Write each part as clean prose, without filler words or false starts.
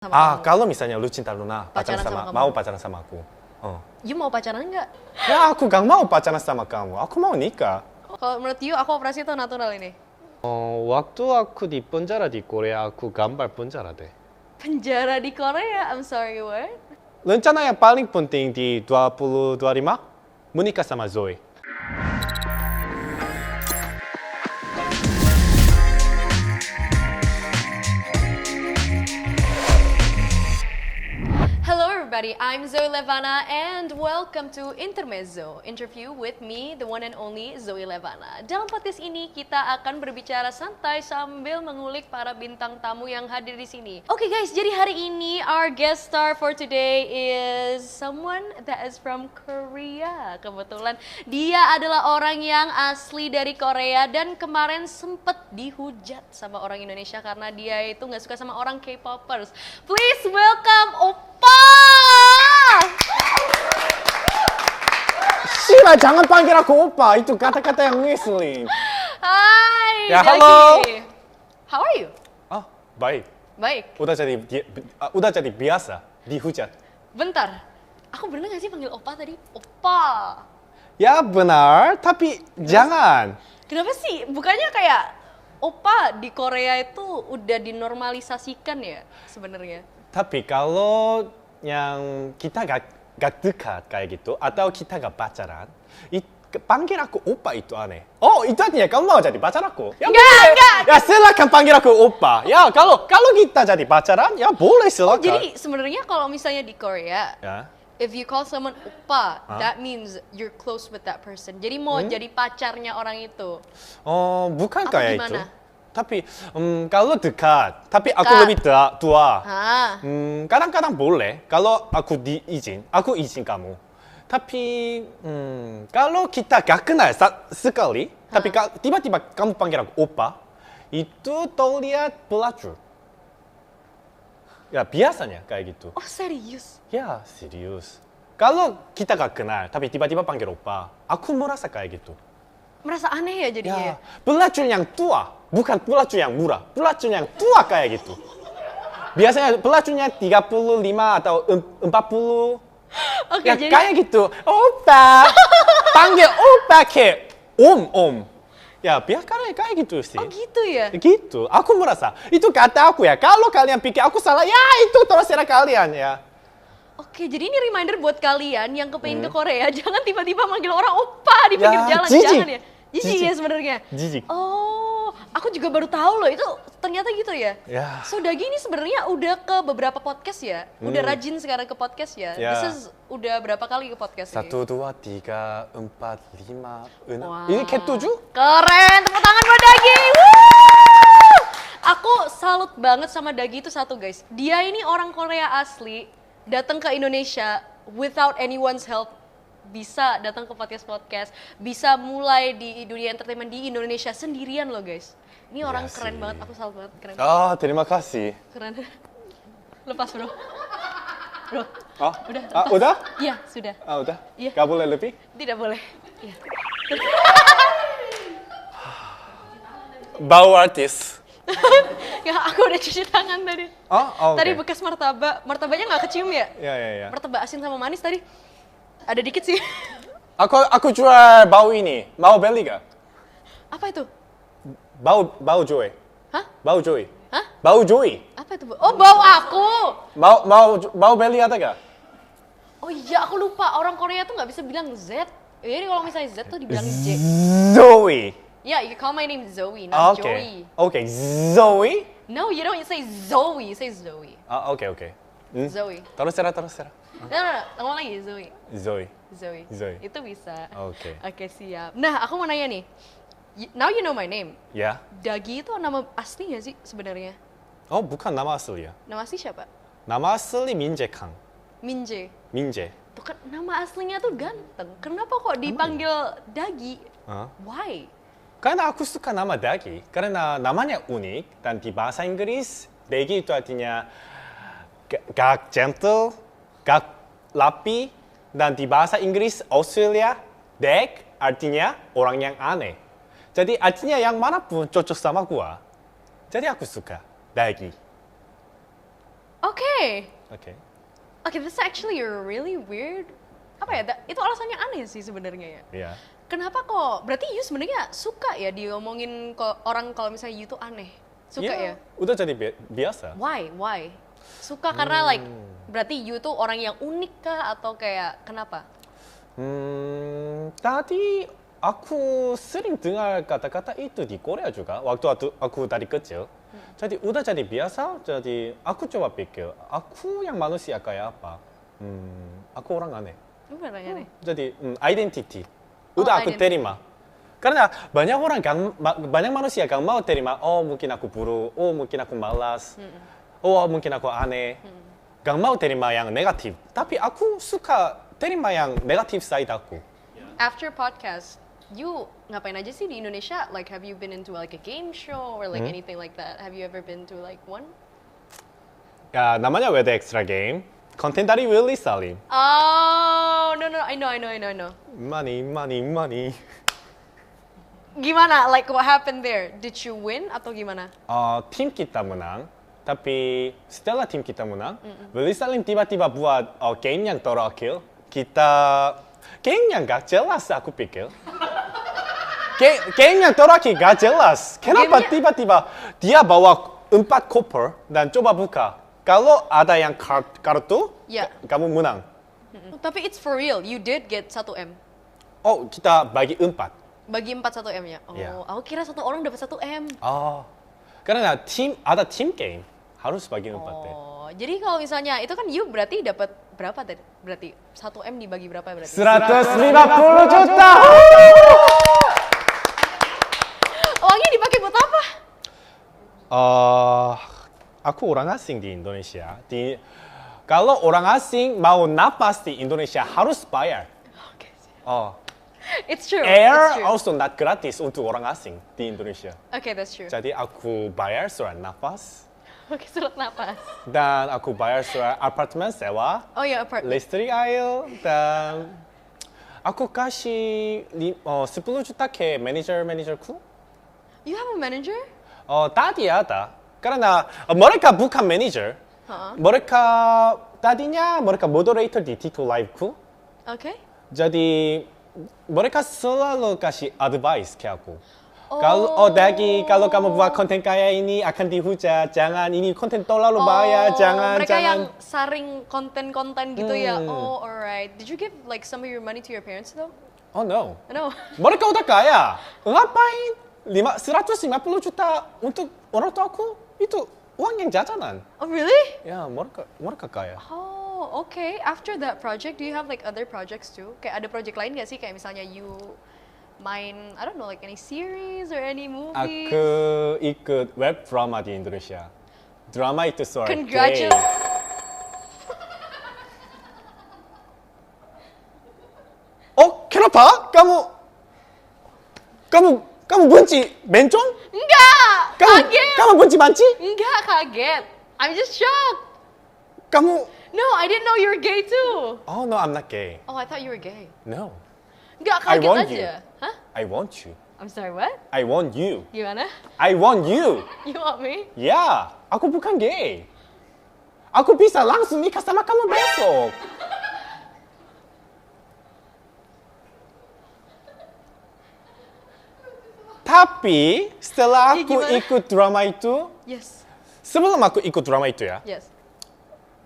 sama kamu. Kalau misalnya lu cinta Luna, Pacaran sama kamu. mau pacaran sama aku. You mau pacaran nggak? Ya, aku gak mau pacaran sama kamu. Aku mau nikah. Kalau menurut you, aku operasi atau natural ini? waktu aku di penjara di Korea, aku gambar penjara deh. Penjara di Korea? I'm sorry, what? Rencana yang paling penting di 2025, menikah sama Zoe. Hello everybody, I'm Zoe Levana and welcome to Intermezzoe, interview with me, the one and only Zoe Levana. Dalam podcast ini kita akan berbicara santai sambil mengulik para bintang tamu yang hadir di sini. Oke guys, jadi hari ini our guest star for today is someone that is from Korea. Kebetulan dia adalah orang yang asli dari Korea dan kemarin sempet dihujat sama orang Indonesia karena dia itu nggak suka sama orang K-popers. Please welcome Oppa! Sila, jangan panggil aku Oppa. Itu kata-kata yang ngeselin. Hai, Ya, Daggy. halo. How are you? Baik. Baik. Udah jadi biasa dihujat. Bentar, aku bener gak sih panggil Oppa tadi? Oppa. Ya benar, tapi jangan. Kenapa sih? Bukannya kayak Oppa di Korea itu udah dinormalisasikan ya sebenarnya? Tapi kalau yang kita gak dekat kayak gitu, atau kita gak pacaran, panggil aku Oppa itu aneh. Oh, itu artinya kamu mau jadi pacar aku? Ya Enggak. Ya silakan panggil aku Oppa. Ya kalau kita jadi pacaran, ya boleh silakan. Jadi sebenarnya kalau misalnya di Korea, Ya. if you call someone Oppa, that means you're close with that person. Jadi mau jadi pacarnya orang itu. Bukan Atau kayak gimana? itu. Tapi kalau dekat, tapi aku Dekat. lebih tua. Ah, Kadang-kadang boleh. Kalau aku izin kamu. Tapi kalau kita gak kenal sekali, tapi tiba-tiba kamu panggil aku Oppa, itu terlihat pelacur. Ya biasanya kayak gitu. oh serius? Ya serius. Kalau kita gak kenal, tapi tiba-tiba panggil Oppa, aku merasa kayak gitu. Merasa aneh ya jadinya? Ya, pelacur yang tua, bukan pelacur yang murah. Pelacur yang tua kayak gitu. Biasanya pelacurnya 35 atau 40. Oke, Ya jadi kayak gitu. Oppa, panggil Oppa kayak om. Ya biar kayak gitu sih. oh gitu ya? Gitu, aku merasa. Itu kata aku ya, kalau kalian pikir aku salah, ya itu terserah kalian ya. Oke, jadi ini reminder buat kalian yang kepengen ke Korea, jangan tiba-tiba manggil orang Oppa di pinggir Ya, jalan, jijik. jangan ya. Jijik Jijik. ya sebenarnya. Jijik. Oh, aku juga baru tahu loh itu ternyata gitu ya. Ya. So Daggy ini sebenarnya udah ke beberapa podcast ya, udah rajin sekarang ke podcast ya. Ya. This is udah berapa kali ke podcast ini? 1, 2, 3, 4, 5, 6. Wow. Ini kayak 7? Keren, tepuk tangan buat Daggy. Woo! Aku salut banget sama Daggy itu satu guys. Dia ini orang Korea asli, datang ke Indonesia without anyone's help. Bisa datang ke podcast, bisa mulai di dunia entertainment di Indonesia sendirian loh guys. Ini orang Ya keren sih. banget, aku salut banget, keren. Terima kasih. Keren. Lepas bro. Bro, udah. Udah? Iya, sudah. Udah? Iya. Gak boleh lebih? Tidak boleh. Iya. Bau artis. Ya, aku udah cuci tangan tadi. Oke. Tadi bekas martabaknya nggak kecium ya? Ya. Martabak asin sama manis tadi. Ada dikit sih. Aku jual bau ini. Mau beli gak? Apa itu? Bau Joey. Hah? Bau Joey. Hah? Bau Joey. Apa itu? Oh, bau aku. Mau beli ada gak? Oh iya, aku lupa. Orang Korea tuh nggak bisa bilang Z. Jadi kalau misalnya Z tuh dibilang J. Zoe. Yeah, you call my name Zoe, not Joey. Okay. Zoe. No, you don't say Zoe. You say Zoe. Okay. Zoe. Terus. No. Ngomong lagi, Zoe. Zoe. Itu bisa. Oke. Oke, siap. Nah, aku mau nanya nih. Now you know my name. Ya. Daggy itu nama asli nggak sih sebenarnya? Bukan nama asli ya. Nama asli siapa? Nama asli Minje Kang. Minje. Minje. Tuh kan nama aslinya tuh ganteng. Kenapa kok dipanggil Daggy? Why? Karena aku suka nama Daggy. Karena namanya unik dan di bahasa Inggris Daggy itu artinya gak gentle, gak rapi, dan di bahasa Inggris Australia Dag artinya orang yang aneh. Jadi artinya yang manapun cocok sama gua. Jadi aku suka Daggy. Oke. Oke. Oke, that's actually really weird. Apa ya? Itu alasannya aneh sih sebenarnya ya. Iya. Kenapa kok? Berarti you sebenarnya suka ya diomongin orang kalau misalnya you tuh aneh. Suka ya? Udah jadi biasa. Why? Suka karena like berarti you tuh orang yang unik kah atau kayak kenapa? Tadi aku sering dengar kata-kata itu di Korea juga waktu aku dari kecil. Jadi udah jadi biasa. Jadi aku coba pikir, aku yang manusia kayak apa? Aku orang aneh. Bukan aneh. Jadi identity. Udah aku identity. terima. Karena banyak manusia gak mau terima. Oh mungkin aku buruk. Oh mungkin aku malas. Oh mungkin aku aneh. Gak mau terima yang negatif. Tapi aku suka terima yang negatif side aku. After podcast, you ngapain aja sih di Indonesia? Like have you been into like a game show or like anything like that? Have you ever been to like one? Ya, namanya WD Extra Game. Konten dari Willy Salim. Oh, no, I know. Money. Gimana? Like what happened there? Did you win atau gimana? Tim kita menang. Tapi setelah tim kita menang, Willy Salim tiba-tiba buat game yang terakhir. Game yang gak jelas aku pikir. Game yang terakhir gak jelas. Kenapa tiba-tiba dia bawa 4 koper dan coba buka. Kalau ada yang kartu, kamu menang. Tapi it's for real, you did get 1M. Oh, kita bagi 4. Bagi 4 1M ya? Oh, Yeah. aku kira satu orang dapat 1M. Oh, karena ada tim game harus bagi 4 deh. Oh, jadi kalau misalnya itu kan you berarti dapat berapa tadi? Berarti 1M dibagi berapa berarti? 150 juta. Uangnya dipakai buat apa? Aku orang asing di Indonesia. Kalau orang asing mau napas di Indonesia harus bayar. Okay. Oh, It's true. air it's true. also not gratis untuk orang asing di Indonesia. Okay, that's true. Jadi aku bayar surat napas Oke, surat napas. dan aku bayar surat apartemen sewa, Oh ya, apartment. listrik air dan aku kasih 10 juta ke manajerku. You have a manager? Tadi ada. Karena mereka bukan manajer. Tadinya mereka moderator di TikTok Liveku. Okay. Jadi mereka selalu kasih advice ke aku. Kalau Daggy, kalau kamu buat konten kayak ini akan dihujat. Jangan ini konten terlalu bahaya. Jangan. Mereka yang saring konten-konten gitu ya. Oh, alright. Did you give like some of your money to your parents though? Oh no. No. Mereka udah kaya. Ngapain 150 juta untuk orang tuaku? Itu uang yang jajanan. Oh, really? Ya, mereka kaya. Oh, okay. After that project, do you have like other projects too? Kayak ada project lain gak sih? Kayak misalnya you main, I don't know, like any series or any movies? Aku ikut web drama di Indonesia. Drama itu soal gay. Congratulations. Oh, kenapa? Kamu benci bencong? Enggak! Kaget! Kamu benci banci? Enggak, kaget. I'm just shocked. Kamu... No, I didn't know you were gay too. Oh no, I'm not gay. Oh, I thought you were gay. No, Enggak, I kaget want aja. you. Hah? I want you. I'm sorry, what? I want you. Gimana? I want you. You want me? Ya, aku bukan gay. Aku bisa langsung nikah sama kamu besok. Tapi setelah aku gimana? ikut drama itu, Yes. sebelum aku ikut drama itu ya, Yes.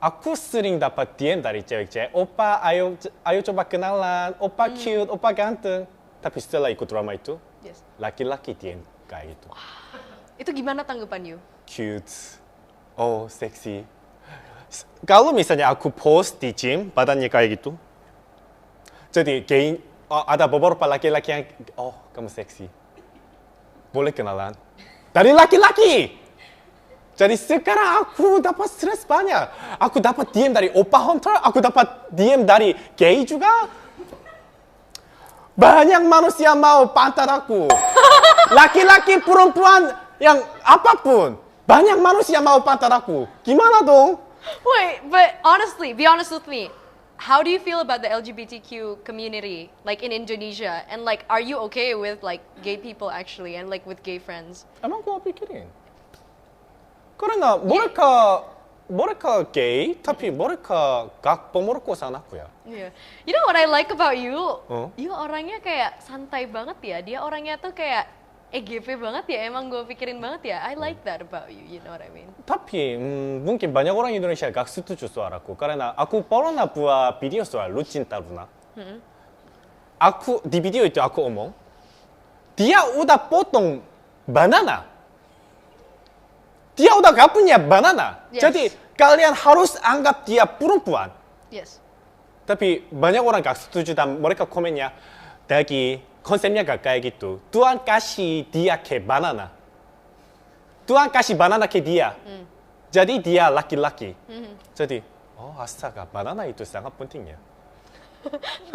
aku sering dapat DM dari cewek-cewek, Oppa ayo coba kenalan, Oppa cute, Oppa ganteng. Tapi setelah ikut drama itu, Yes. laki-laki DM kayak gitu. Itu gimana tanggapan you? Cute, oh seksi. Kalau misalnya aku post di gym, badannya kayak gitu. Jadi ada beberapa laki-laki yang, oh kamu seksi. Boleh kenalan. Dari laki-laki. Jadi sekarang aku dapat stres banyak. Aku dapat DM dari Oppa Hunter, aku dapat DM dari gay juga. Banyak manusia mau pantat aku. Laki-laki, perempuan, yang apapun. Banyak manusia mau pantat aku. Gimana dong? Wait, but honestly, be honest with me. How do you feel about the LGBTQ community, like in Indonesia? And like, are you okay with like gay people actually, and like with gay friends? Emang gua pikirin. Karena mereka mereka gay, tapi mereka gak pemerkosaan aku ya. Yeah. You know what I like about you? Oh? You orangnya kayak santai banget ya. Dia orangnya tuh kayak EGP banget ya. Emang gue pikirin banget ya. I like that about you. You know what I mean? Tapi mungkin banyak orang Indonesia gak setuju soal aku. Karena aku pernah buat video soal Lucinta Luna. Aku di video itu aku omong, dia udah potong banana. Dia udah gak punya banana. Yes. Jadi kalian harus anggap dia perempuan. Yes. Tapi banyak orang gak setuju dan mereka komennya, Daggy, konsepnya gak kayak gitu. Tuhan kasih dia ke banana. Tuhan kasih banana ke dia. Jadi dia laki-laki. Jadi, oh astaga, banana itu sangat pentingnya.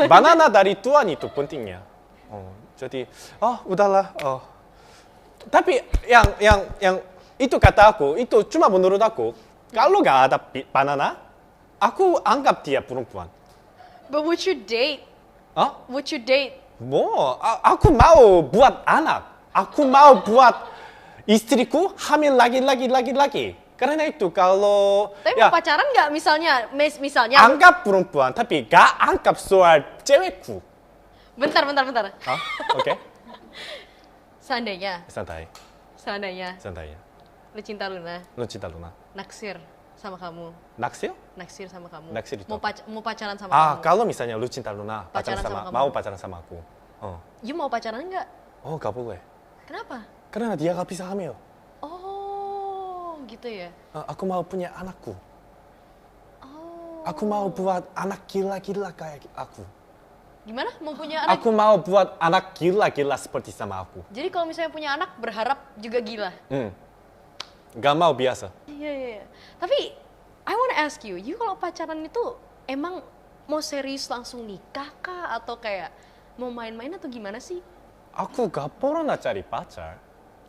Banana dari Tuhan itu pentingnya. Jadi, udahlah. Tapi yang itu kata aku, itu cuma menurut aku, kalau gak ada banana, aku anggap dia perempuan. But would you date? Would you date? Aku mau buat anak. Aku mau buat istriku hamil lagi. Karena itu kalau... Tapi mau pacaran nggak misalnya? Misalnya... Anggap perempuan, tapi gak anggap soal cewekku. Bentar. Oke. Seandainya. Santai. Lucinta Luna. Naksir sama kamu. Naksir sama kamu. Naksir itu Mau pacaran sama kamu. Kalau misalnya Lucinta Luna mau pacaran sama aku. You mau pacaran nggak? Gak boleh. Kenapa? Karena dia gak bisa hamil. Oh, gitu ya. Aku mau punya anakku. Aku mau buat anak gila-gila kayak aku. Gimana? Mau punya anak? Aku mau buat anak gila-gila seperti sama aku. Jadi kalau misalnya punya anak, berharap juga gila? Gak mau biasa. Iya. Tapi, I wanna ask you kalau pacaran itu emang mau serius langsung nikah kah? Atau kayak mau main-main atau gimana sih? Aku gak pernah cari pacar.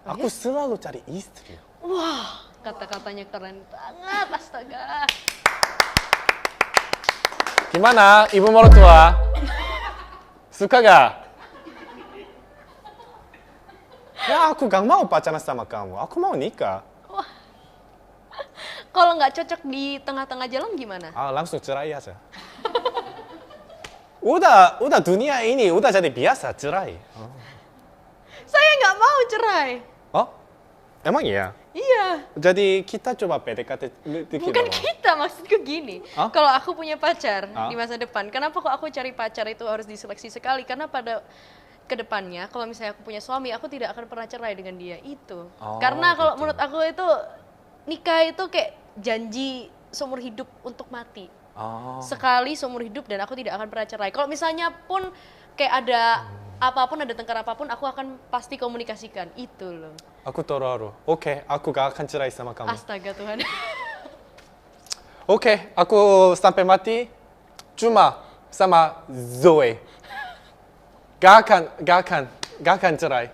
Aku selalu cari istri. Wah, kata-katanya keren banget, astaga. Gimana, ibu mertua? Suka gak? Ya, aku gak mau pacaran sama kamu. Aku mau nikah. Wah. Kalau nggak cocok di tengah-tengah jalan gimana? Langsung cerai aja. Udah dunia ini udah jadi biasa cerai. Saya nggak mau cerai. Emang iya? Iya. Jadi kita coba PDKT dikit. Bukan kita, maksudku gini. Kalau aku punya pacar di masa depan, kenapa kok aku cari pacar itu harus diseleksi sekali? Karena pada kedepannya, kalau misalnya aku punya suami, aku tidak akan pernah cerai dengan dia. Itu. Karena kalau menurut aku itu, nikah itu kayak janji seumur hidup untuk mati. Sekali seumur hidup dan aku tidak akan pernah cerai. Kalau misalnya pun kayak ada apapun, ada tengkar apapun, aku akan pasti komunikasikan. Itu loh. Aku terharu. Oke, aku gak akan cerai sama kamu. Astaga Tuhan. Oke, aku sampai mati cuma sama Zoe. Gak akan cerai.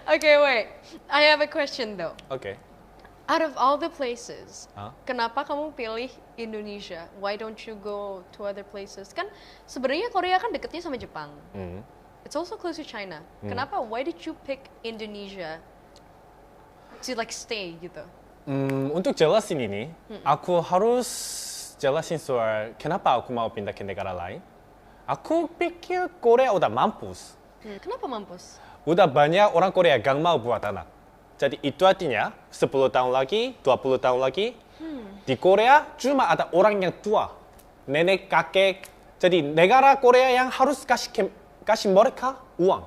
Okay, wait. I have a question though. Oke. Out of all the places, kenapa kamu pilih Indonesia? Why don't you go to other places? Kan sebenarnya Korea kan deketnya sama Jepang. It's also close to China. Kenapa? Why did you pick Indonesia to like stay gitu? Untuk jelasin ini, aku harus jelasin soal kenapa aku mau pindah ke negara lain. Aku pikir Korea udah mampus. Kenapa mampus? Udah banyak orang Korea gak mau buat anak. Jadi itu artinya 10 tahun lagi, 20 tahun lagi, di Korea cuma ada orang yang tua. Nenek, kakek. Jadi negara Korea yang harus kasih mereka uang.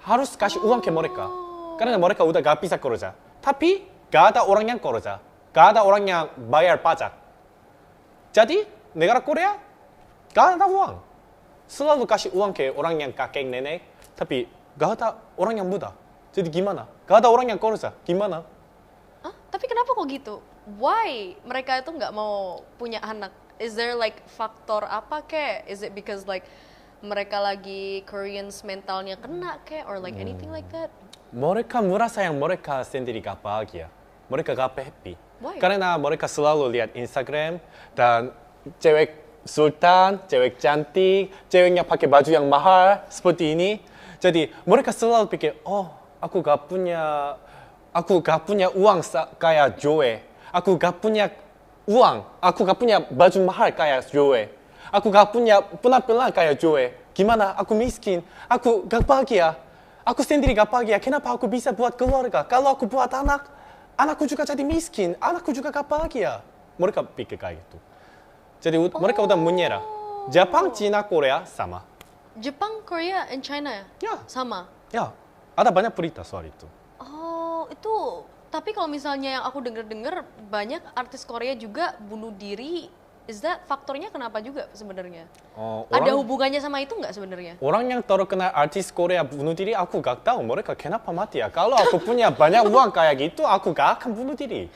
Harus kasih uang ke mereka. Karena mereka udah gak bisa kerja. Tapi gak ada orang yang kerja. Gak ada orang yang bayar pajak. Jadi negara Korea gak ada uang. Selalu kasih uang ke orang yang kakek, nenek. Tapi gak ada orang yang muda. Jadi gimana? Gak ada orang yang kerja. Gimana? Tapi kenapa kok gitu? Why mereka itu nggak mau punya anak? Is there like faktor apa kek? Is it because like mereka lagi Koreans mentalnya kena kek? Or like anything like that? Mereka merasa yang mereka sendiri gak bahagia. Mereka gak happy. Why? Karena mereka selalu lihat Instagram dan cewek sultan, cewek cantik, ceweknya pakai baju yang mahal seperti ini. Jadi mereka selalu pikir, aku gak punya uang kayak Joe. Aku gak punya uang. Aku gak punya baju mahal kayak Joe. Aku gak punya penampilan kayak Joe. Gimana? Aku miskin. Aku gak bahagia. Aku sendiri gak bahagia. Kenapa aku bisa buat keluarga? Kalau aku buat anak, anakku juga jadi miskin. Anakku juga gak bahagia. Mereka pikir kayak gitu. Jadi mereka udah menyerah. Jepang, Cina, Korea sama. Jepang, Korea, and China Ya. sama. Ya, ada banyak berita soal itu. Oh, itu. Tapi kalau misalnya yang aku denger-dengar banyak artis Korea juga bunuh diri. Is that faktornya kenapa juga sebenarnya? Ada hubungannya sama itu nggak sebenarnya? Orang yang terkenal artis Korea bunuh diri, aku gak tahu mereka kenapa mati ya. Kalau aku punya banyak uang kayak gitu, aku gak akan bunuh diri.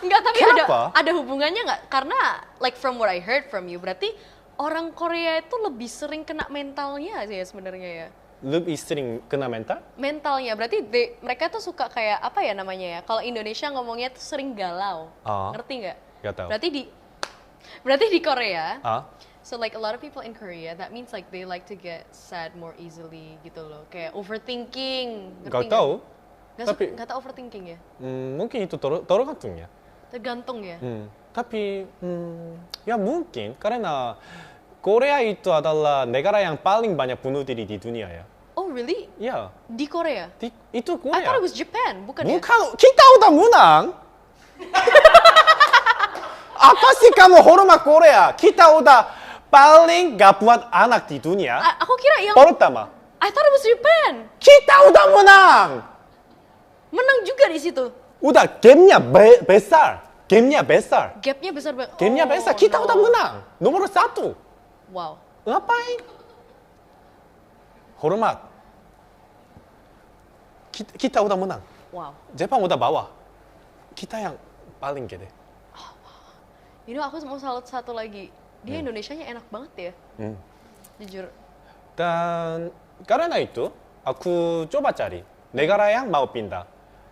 Enggak, tapi Kenapa? ada hubungannya nggak? Karena like from what I heard from you, berarti orang Korea itu lebih sering kena mentalnya sih ya sebenarnya ya. Lebih sering kena mental? Mentalnya, berarti mereka tuh suka kayak apa ya namanya ya? Kalau Indonesia ngomongnya tuh sering galau, ngerti nggak? Gak tahu. Berarti di Korea, Ah? so like a lot of people in Korea, that means like they like to get sad more easily gitu loh, kayak overthinking. Gak tahu. Nggak tahu overthinking ya? Mungkin itu tergantung ya. Tergantung ya. Tapi ya mungkin karena Korea itu adalah negara yang paling banyak bunuh diri di dunia ya. Oh really? Ya. Di Korea? Itu I thought Korea. it was Japan, bukan ya? Bukan, kita udah menang. Apa sih kamu hormat Korea? Kita udah paling gak buat anak di dunia. Aku kira yang Pertama, I thought it was Japan. kita udah menang. Menang juga di situ. Udah gamenya besar. Gamenya besar. Gapnya besar banget. Gamenya besar. Kita udah menang. Nomor 1. Wow. Ngapain? Hormat. Kita udah menang. Wow. Jepang udah bawah. Kita yang paling gede. You know, aku mau salut satu lagi. Dia Indonesianya enak banget ya. Jujur. Dan karena itu, aku coba cari negara yang mau pindah.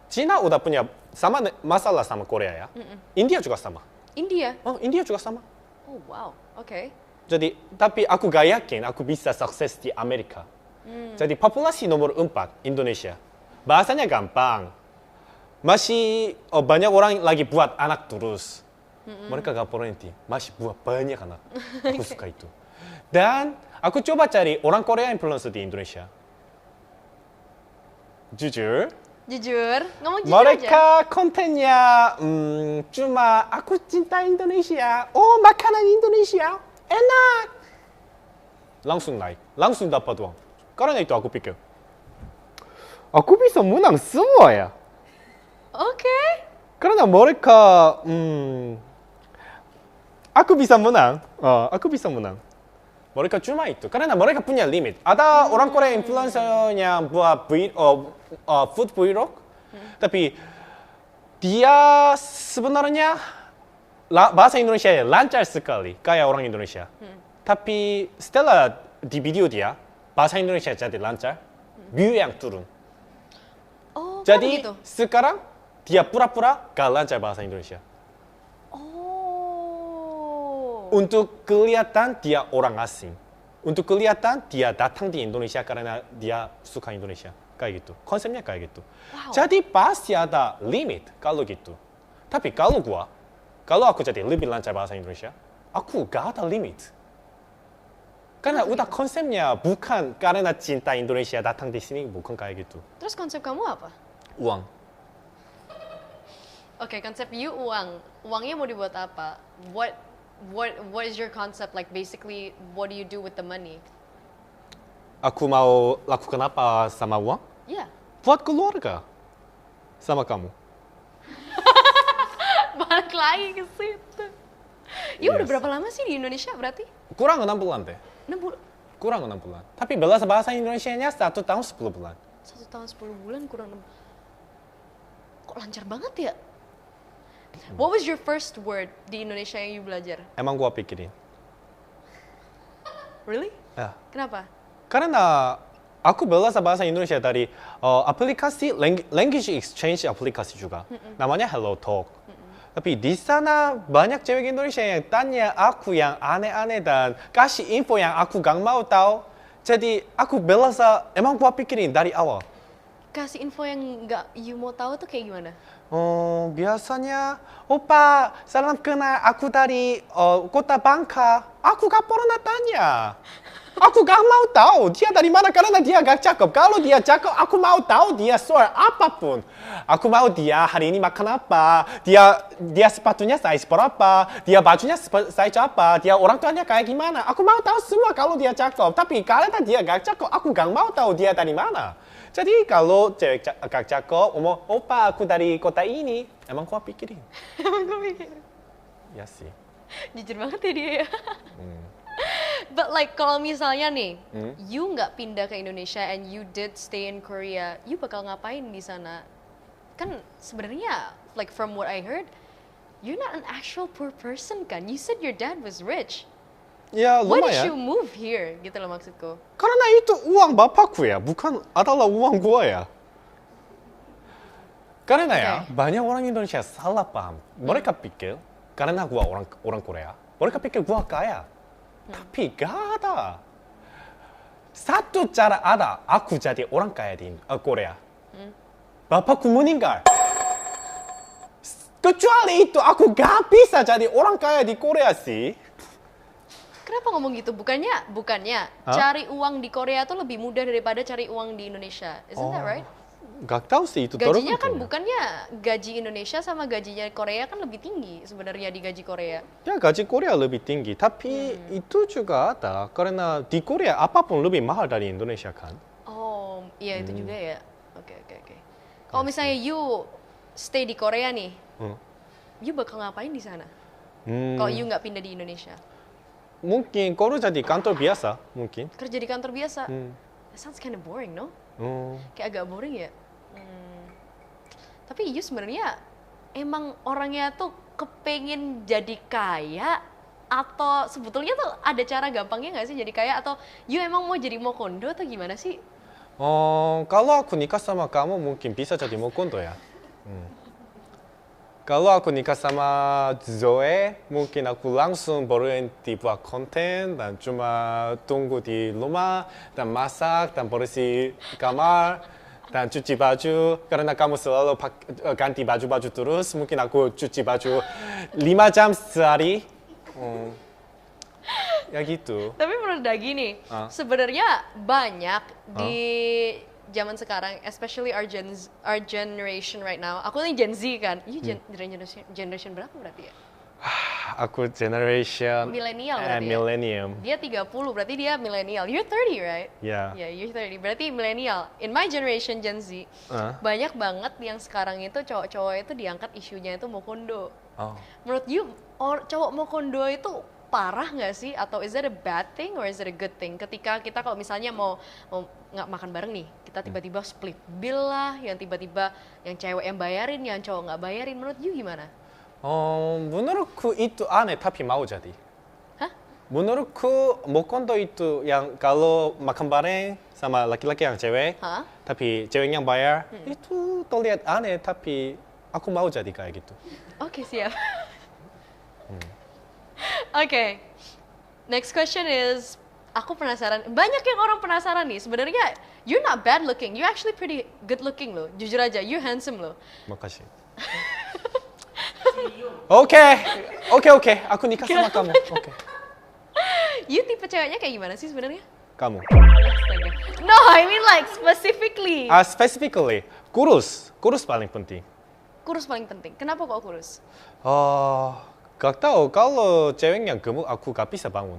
Cina udah punya sama masalah sama Korea ya. India juga sama. India? Oh, India juga sama. Oh wow, oke. Jadi, tapi aku gak yakin aku bisa sukses di Amerika. Jadi populasi nomor 4 Indonesia. Bahasanya gampang. Masih banyak orang lagi buat anak terus. Mereka gak berhenti. Masih buat banyak anak. Aku suka itu. Dan aku coba cari orang Korea influencer di Indonesia. Jujur, Ngomong jujur aja. mereka kontennya cuma aku cinta Indonesia. Oh, makanan Indonesia enak. Langsung naik, langsung dapat uang. Karena itu aku pikir, aku bisa menang semua ya. Oke. Karena mereka, aku bisa menang. Mereka cuma itu, karena mereka punya limit. Ada orang Korea influencernya buat food vlog, tapi dia sebenarnya bahasa Indonesia lancar sekali, kayak orang Indonesia. Tapi setelah di video dia, bahasa Indonesia jadi lancar, view yang turun. Oh, Jadi gitu? sekarang dia pura-pura gak lancar bahasa Indonesia. Untuk kelihatan dia orang asing. Untuk kelihatan dia datang di Indonesia karena dia suka Indonesia. Kayak gitu. Konsepnya kayak gitu. Wow. Jadi pasti ada limit kalau gitu. Tapi kalau aku jadi lebih lancar bahasa Indonesia, aku gak ada limit. Karena udah konsepnya bukan karena cinta Indonesia datang di sini, bukan kayak gitu. Terus konsep kamu apa? Uang. Oke, konsep you uang. Uangnya mau dibuat apa? What is your concept? Like basically, what do you do with the money? Aku mau lakukan apa sama uang? Yeah. Buat keluarga. Sama kamu. Balik lagi ke situ. You udah Yes. berapa lama sih di Indonesia berarti? Kurang 6 bulan deh. 6 bulan? Kurang 6 bulan. Tapi belajar bahasa Indonesianya 1 tahun 10 bulan. 1 tahun 10 bulan kurang 6. Kok lancar banget ya? What was your first word di Indonesia yang you belajar? Emang gua pikirin. Really? Ya. Kenapa? Karena aku belajar bahasa Indonesia dari aplikasi language exchange aplikasi juga. Namanya Hello Talk. Tapi di sana banyak cewek Indonesia yang tanya aku yang aneh-aneh dan kasih info yang aku gak mau tahu. Jadi aku belajar, emang gua pikirin dari awal. Kasih info yang nggak you mau tahu tuh kayak gimana? biasanya, Oppa, salam kenal aku dari kota Bangka. Aku gak pernah tanya. Aku gak mau tahu dia dari mana karena dia gak cakep. Kalau dia cakep, aku mau tahu dia soal apapun. Aku mau dia hari ini makan apa, dia sepatunya size berapa, dia bajunya size apa, dia orang tuanya kayak gimana. Aku mau tahu semua kalau dia cakep. Tapi karena dia gak cakep, aku gak mau tahu dia dari mana. Jadi kalau cewek gak cakep, ngomong, Oppa aku dari kota ini, emang kau pikirin? Emang gue mikir. Ya sih. Jujur banget ya dia ya. But like kalau misalnya nih, you nggak pindah ke Indonesia and you did stay in Korea, you bakal ngapain di sana? Kan sebenarnya, like from what I heard, you're not an actual poor person kan? You said your dad was rich. Ya Why did lumayan. you move here? Gitu loh maksudku. Karena itu uang bapakku ya, bukan adalah uang gua ya. Karena ya, banyak orang Indonesia salah paham. Mereka pikir, karena gua orang Korea, mereka pikir gua kaya. Tapi gak ada. Satu cara ada, aku jadi orang kaya di Korea. Bapakku meninggal. Kecuali itu, aku gak bisa jadi orang kaya di Korea sih. Kenapa ngomong gitu? Bukannya cari uang di Korea tuh lebih mudah daripada cari uang di Indonesia. Isn't that right? Gak tahu sih itu. Gajinya kan bukannya gaji Indonesia sama gajinya Korea kan lebih tinggi sebenarnya di gaji Korea. Ya gaji Korea lebih tinggi, tapi itu juga ada karena di Korea apapun lebih mahal dari Indonesia kan. Oh, iya itu juga ya. Oke. Kalau misalnya you stay di Korea nih, you bakal ngapain di sana? Kalau you nggak pindah di Indonesia? Mungkin kerja di kantor biasa, mungkin. Kerja di kantor biasa? That sounds kind of boring, no? Kayak agak boring ya. Tapi you sebenarnya emang orangnya tuh kepengen jadi kaya atau sebetulnya tuh ada cara gampangnya nggak sih jadi kaya atau you emang mau jadi mokondo atau gimana sih? Kalau aku nikah sama kamu mungkin bisa jadi mokondo ya. Kalau aku nikah sama Zoe, mungkin aku langsung berhenti buat konten dan cuma tunggu di rumah dan masak dan bersih kamar dan cuci baju. Karena kamu selalu ganti baju-baju terus, mungkin aku cuci baju 5 jam sehari. Ya gitu. Tapi menurut Daggy nih, sebenarnya banyak di zaman sekarang, especially our generation right now. Aku nih Gen Z kan. You generation berapa berarti ya? Aku generation Millennial berarti millennium. Ya? Dia 30, berarti dia millennial. You're 30, right? Yeah. Yeah, you're 30. Berarti millennial. In my generation, Gen Z, banyak banget yang sekarang itu cowok-cowok itu diangkat isunya itu mokondo. Menurut you, cowok mokondo itu parah nggak sih? Atau is that a bad thing or is it a good thing? Ketika kita kalau misalnya mau nggak makan bareng nih, kita tiba-tiba split bill lah, yang tiba-tiba yang cewek yang bayarin, yang cowok nggak bayarin. Menurut you gimana? Menurutku itu aneh tapi mau jadi. Hah? Menurutku mokondo itu yang kalau makan bareng sama laki-laki yang cewek, tapi cewek yang bayar, itu terlihat aneh tapi aku mau jadi kayak gitu. Oke, siap. Oke, next question is, aku penasaran, banyak yang orang penasaran nih, sebenarnya you're not bad looking, you actually pretty good looking loh, jujur aja, you handsome loh. Makasih. Oke, aku nikah sama kamu. Oke. You tipe ceweknya kayak gimana sih sebenarnya? Kamu. Astaga. No, I mean like specifically. Specifically, kurus paling penting. Kurus paling penting, kenapa kok kurus? Gak tahu, kalau ceweknya gemuk aku gak bisa bangun.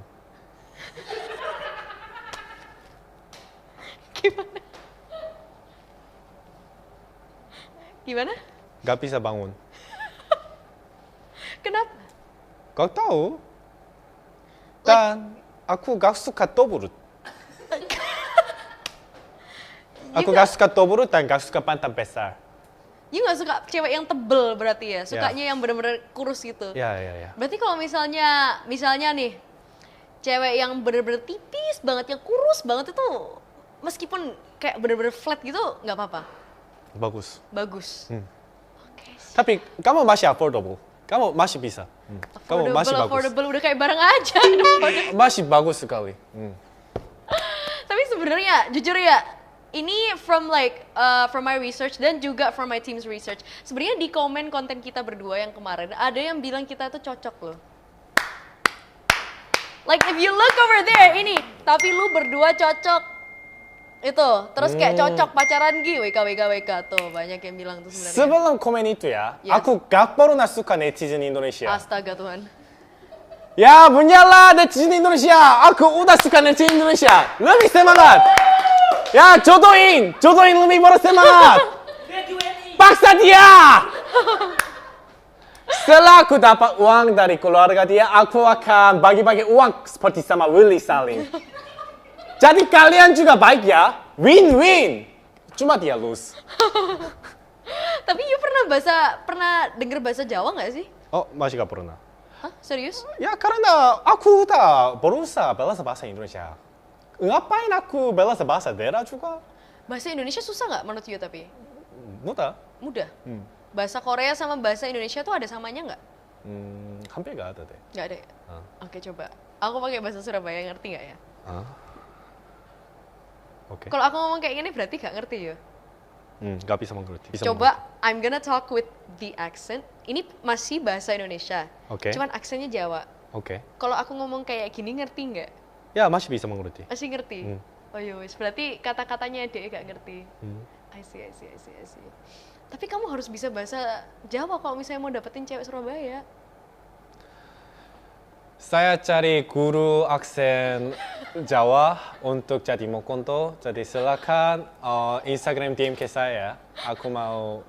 Gimana? Gak bisa bangun. Kenapa? Gak tahu. Dan aku gak suka toburut. Aku gak suka toburut dan gak suka pantat besar. You gak suka cewek yang tebel berarti ya? Sukanya yang bener-bener kurus gitu? Ya. Berarti kalau misalnya nih, cewek yang bener-bener tipis banget, yang kurus banget itu, meskipun kayak bener-bener flat gitu, nggak apa-apa? Bagus. Oke. Tapi kamu masih affordable. Kamu masih bisa. Kamu masih bagus. Affordable, udah kayak barang aja. Masih bagus sekali. Tapi sebenarnya, jujur ya, ini from from my research dan juga from my team's research. Sebenarnya di komen konten kita berdua yang kemarin ada yang bilang kita tuh cocok loh. Like if you look over there, ini, tapi lu berdua cocok. Itu, terus kayak cocok pacaran Gi, WK tuh, banyak yang bilang tuh sebenarnya. Sebelum komen itu ya, Yes. aku gak pernah suka netizen Indonesia. Astaga Tuhan. Ya, bunyalah netizen Indonesia. Aku udah suka netizen Indonesia. Lebih semangat. Ya, jodohin lebih bersemangat. Paksa dia. Setelah aku dapat uang dari keluarga dia, aku akan bagi-bagi uang seperti sama Willy saling. Jadi kalian juga baik ya, win-win. Cuma dia lose. Tapi you pernah denger bahasa Jawa nggak sih? Oh, masih gak pernah. Hah? Serius? Ya karena aku udah berusaha belajar bahasa Indonesia. Ngapain aku belajar bahasa daerah juga? Bahasa Indonesia susah nggak menurut you tapi? Mudah. Mudah. Bahasa Korea sama bahasa Indonesia tuh ada samanya nggak? Hampir gak ada deh. Nggak ada ya? Oke, coba. Aku pakai bahasa Surabaya, ngerti nggak ya? Oke. Kalau aku ngomong kayak gini berarti nggak ngerti ya? Gak bisa mengerti. Coba, I'm gonna talk with the accent. Ini masih bahasa Indonesia. Oke. Cuman aksennya Jawa. Oke. Kalau aku ngomong kayak gini ngerti nggak? Ya masih bisa mengerti. Masih ngerti? Oh yowis, berarti kata-katanya dia nggak ngerti. I see. Tapi kamu harus bisa bahasa Jawa kalau misalnya mau dapetin cewek Surabaya. Saya cari guru aksen Jawa untuk jadi mokonto. Jadi silakan Instagram DM ke saya. Aku mau.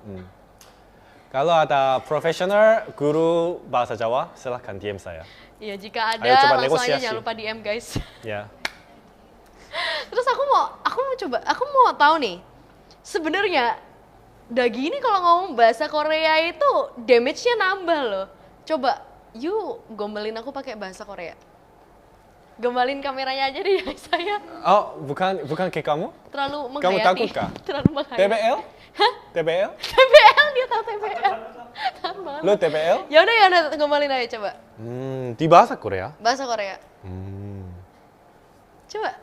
Kalau ada profesional guru bahasa Jawa, silakan DM saya. Iya, jika ada Ayo, coba langsung aja negosiasi. jangan lupa DM guys. Ya. Terus aku mau tahu nih. Sebenarnya Daggy ini kalau ngomong bahasa Korea itu damage-nya nambah loh. Coba you gombalin aku pakai bahasa Korea. Gombalin kameranya aja deh saya. Oh, bukan kayak kamu? Terlalu menghayati. Kamu takut kah? Terlalu menghayati. TBL? Hah? TBL? TBL, dia tahu TBL. Tahu banget. Lo TBL? Ya udah gombalin aja coba. Di bahasa Korea? Bahasa Korea. Coba.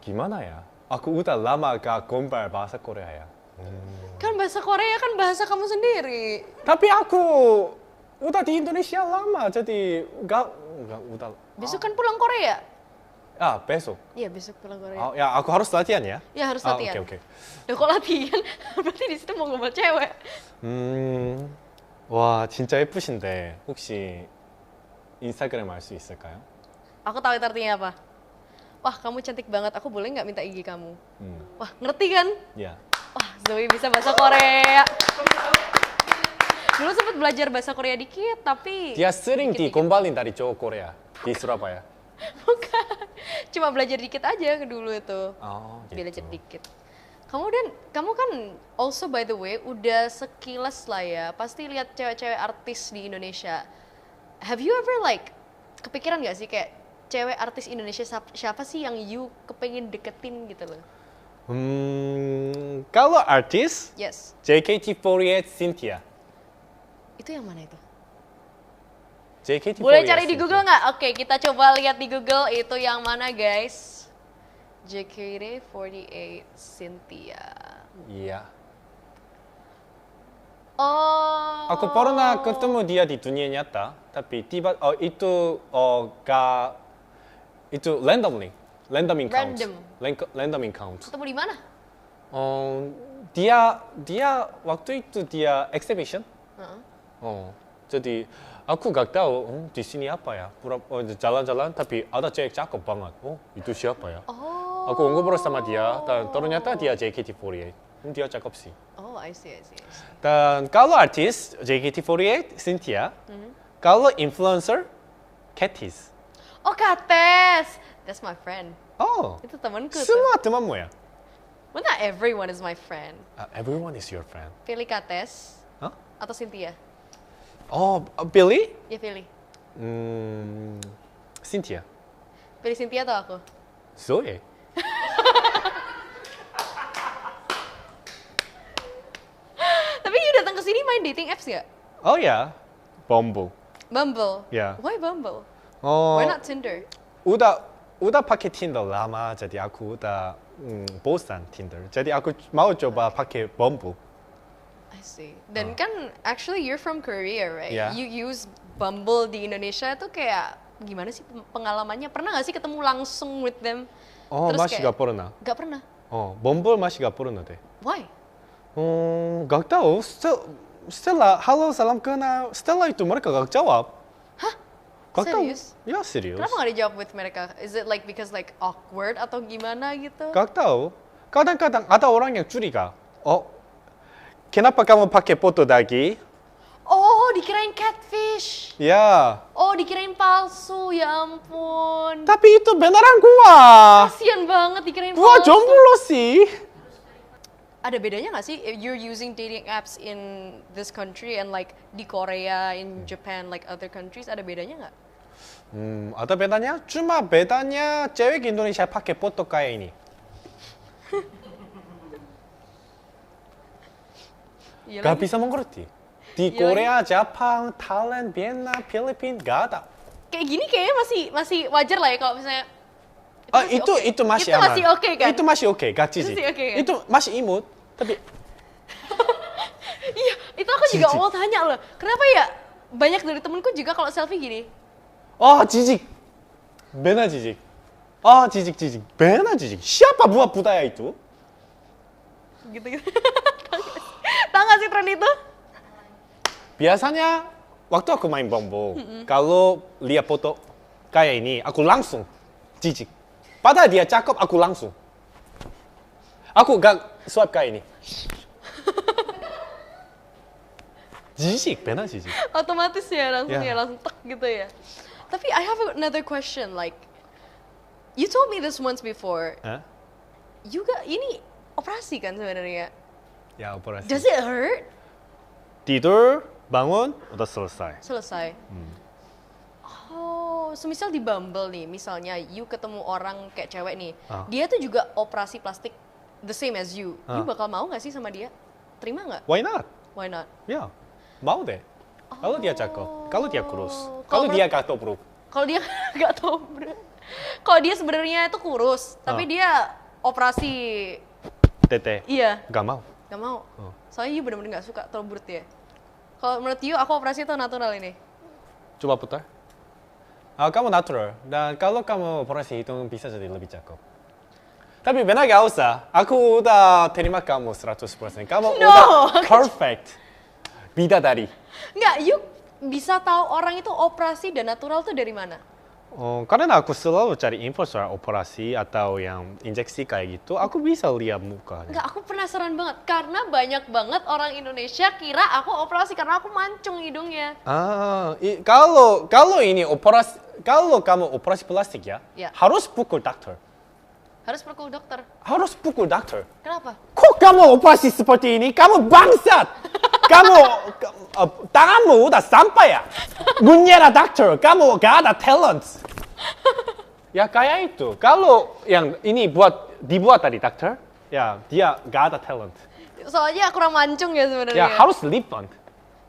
Gimana ya? Aku udah lama gak gombal bahasa Korea ya. Kan bahasa Korea kan bahasa kamu sendiri. Tapi aku udah di Indonesia lama, jadi gak udah. Besok kan pulang Korea. Ah, besok. Iya, besok pulang Korea. Oh, ya aku harus latihan ya? Ya harus latihan. 오케이. Udah kok latihan? Berarti di situ mau gombal cewek. 와, 진짜 예쁘신데 혹시 인스타그램 알 수 있을까요? Aku tahu itu artinya apa. Wah, kamu cantik banget. Aku boleh nggak minta IG kamu? Wah, ngerti kan? Ya. Wah, Zoe bisa bahasa Korea. Dulu sempat belajar bahasa Korea dikit, tapi Dia sering digombalin dari cowok Korea di Surabaya. bukan. Cuma belajar dikit aja dulu itu. Oh, gitu. Belajar dikit. Kamu kan also by the way udah sekilas lah ya, pasti lihat cewek-cewek artis di Indonesia. Have you ever kepikiran nggak sih kayak cewek artis Indonesia siapa sih yang you kepengen deketin gitu loh? Kalau artis, Yes. JKT48 Cynthia. Itu yang mana itu? JKT48 Boleh cari di Cynthia. Google nggak? Oke, kita coba lihat di Google itu yang mana guys. JKT48 Cynthia. Iya. Oh. Aku pernah ketemu dia di dunia nyata, tapi itu random encounter. Random encounter. Ketemu di mana? Dia waktu itu dia exhibition. Jadi aku gak tahu di sini apa ya. Jalan-jalan tapi ada cewek cakep banget. Itu siapa ya? Aku ngobrol sama dia dan ternyata dia JKT48. Dia cakep sih. Oh, I see. Dan kalau artis JKT48 Cynthia, kalau influencer Katis. Oh, Kates. That's my friend. Oh, Itu temanku tuh. semua temanmu ya? Well, not everyone is my friend. Everyone is your friend. Pilih Kates Huh? atau Cynthia? Oh, Billy? Ya pilih. Cynthia. Pilih Cynthia atau aku? Zoe. Tapi you datang ke sini main dating apps ya? Oh ya, Bumble. Bumble. Ya. Why Bumble? Oh, Why not Tinder? udah udah pakai Tinder lama, jadi aku udah bosan Tinder. Jadi aku mau coba pakai Bumble. I see. Dan kan actually you're from Korea, right? Yeah. You use Bumble di Indonesia itu kayak gimana sih pengalamannya? Pernah nggak sih ketemu langsung with them? masih gak pernah. Gak pernah. Bumble masih gak pernah deh. Why? Gak tahu. Setelah halo salam kenal, setelah itu mereka gak jawab. Hah? Gak tahu. Serius? Ya serius. Kenapa nggak dijawab with mereka? Is it like because like awkward atau gimana gitu? Gak tahu. Kadang-kadang ada orang yang curiga. Kenapa kamu pakai foto Daggy? Oh, dikirain catfish. Ya. Oh, dikirain palsu. Ya ampun. Tapi itu beneran gua. Kasian banget dikirain Gua palsu. jomblo sih. Ada bedanya nggak sih if you're using dating apps in this country and like di Korea, in Japan, like other countries, ada bedanya nggak? Ada bedanya? Cuma bedanya cewek Indonesia pakai foto kayak ini. Iya Gak lagi. bisa mengerti. Di Iya Korea, Jepang, Thailand, Vietnam, Filipina, gak ada. Kayak gini kayaknya masih wajar lah ya kalau misalnya. Itu masih Itu aman. masih oke kan? Itu masih oke, gak jijik. Masih oke kan? Itu masih imut, tapi Iya, itu aku juga Jijik. mau tanya loh. Kenapa ya banyak dari temenku juga kalau selfie gini? jijik. Benar jijik. Jijik. Benar jijik. Siapa buat budaya itu? Gitu-gitu. Tahu nggak sih tren itu? Biasanya waktu aku main Bumble, kalau lihat foto kayak ini, aku langsung jijik. Padahal dia cakep, aku langsung. Aku gak swipe kayak ini. Jijik, benar jijik. Otomatis ya langsung Ya. ya langsung tek gitu ya. Tapi I have another question, like you told me this once before. Hah? Juga ini operasi kan sebenarnya. Ya, operasi. Does it hurt? Tidur, bangun, udah selesai. Selesai. Oh, semisal di Bumble nih, misalnya you ketemu orang kayak cewek nih, dia tuh juga operasi plastik the same as you. You bakal mau nggak sih sama dia? Terima nggak? Why not? Why not? Ya, mau deh. Kalau dia cakep, kalau dia kurus, Kalau kalau dia gak tobruk. Kalau dia nggak tahu, bro. Kalau dia sebenarnya itu kurus, tapi dia operasi, Tete, iya, gak mau. nggak mau. Soalnya you bener-bener nggak suka tobrut ya. Kalau menurut you, aku operasi itu natural ini. Coba putar. Kamu natural, dan kalau kamu operasi itu bisa jadi lebih cakep. Tapi benar gak usah, aku udah terima kamu 100%. Kamu No. udah perfect. Bidadari. Nggak, you bisa tahu orang itu operasi dan natural tuh dari mana? Karena aku selalu cari info soal operasi atau yang injeksi kayak gitu, aku bisa lihat mukanya. Nggak, aku penasaran banget. Karena banyak banget orang Indonesia kira aku operasi karena aku mancung hidungnya. Kalau ini operasi, kalau kamu operasi plastik ya, Ya. harus pukul dokter. Harus perlu dokter. Harus pukul dokter. Kenapa? Kok kamu operasi seperti ini? Kamu bangsat! Kamu, tanganmu udah sampai ya? Menyerah dokter, kamu gak ada talent. Ya kayak itu. Kalau yang ini dibuat dari dokter, ya dia gak ada talent. Soalnya kurang mancung ya sebenarnya. Ya harus refund.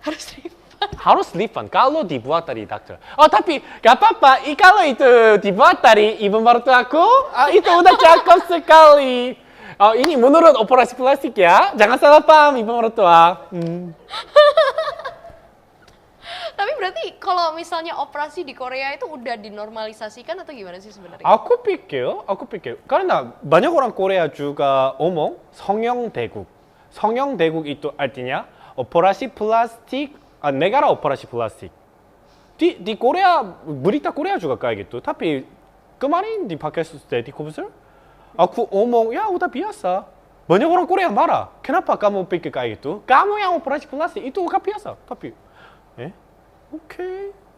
Harus refund. Harus refund kalau dibuat dari dokter. Tapi gak apa-apa. Kalau itu dibuat dari ibu mertuaku, itu udah cakep sekali. Ini menurut operasi plastik ya. Jangan salah paham ibu mertua. Tapi berarti kalau misalnya operasi di Korea itu udah dinormalisasikan atau gimana sih sebenarnya? Aku pikir. Karena banyak orang Korea juga omong 성형대국. 성형대국 itu artinya operasi plastik, negara operasi plastik. Di Korea, berita Korea juga kayak gitu. Tapi kemarin dipakai di komputer, aku omong, ya udah biasa. Banyak orang Korea marah. Kenapa kamu pikir kayak gitu? Kamu yang operasi plastik itu gak biasa. Tapi, oke,